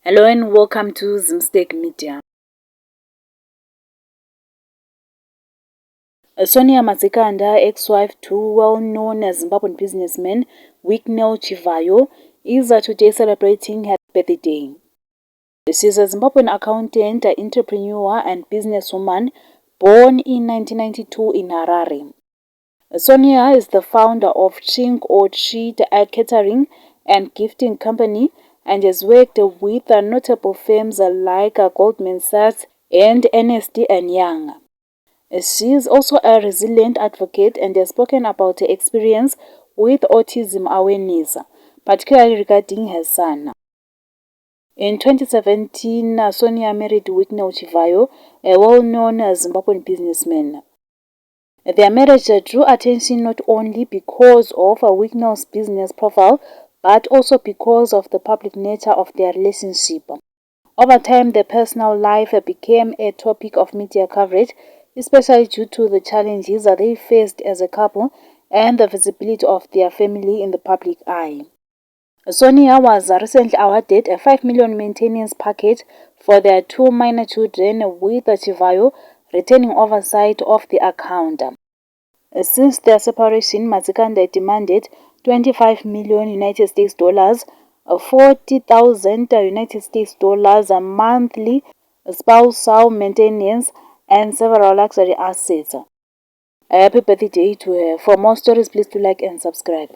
Hello and welcome to Zimstek Media. Sonia Mazikanda, ex-wife to well-known Zimbabwean businessman Wicknell Chivayo, is today celebrating her birthday. She is a Zimbabwean accountant, entrepreneur and businesswoman born in 1992 in Harare. Sonia is the founder of Chink or Treat, a catering and gifting company, and has worked with notable firms like Goldman Sachs and Ernst & Young. She is also a resilient advocate and has spoken about her experience with autism awareness, particularly regarding her son. In 2017, Sonia married Wicknell Chivayo, a well-known Zimbabwean businessman. Their marriage drew attention not only because of Wicknell's business profile, but also because of the public nature of their relationship. Over time, their personal life became a topic of media coverage, especially due to the challenges that they faced as a couple and the visibility of their family in the public eye. Sonia was recently awarded a 5 million maintenance package for their two minor children, with Chivayo retaining oversight of the account. Since their separation, Mazikanda demanded 25 million United States dollars, 40,000 United States dollars a monthly spousal maintenance, and several luxury assets. A happy birthday to her. For more stories, please do like and subscribe.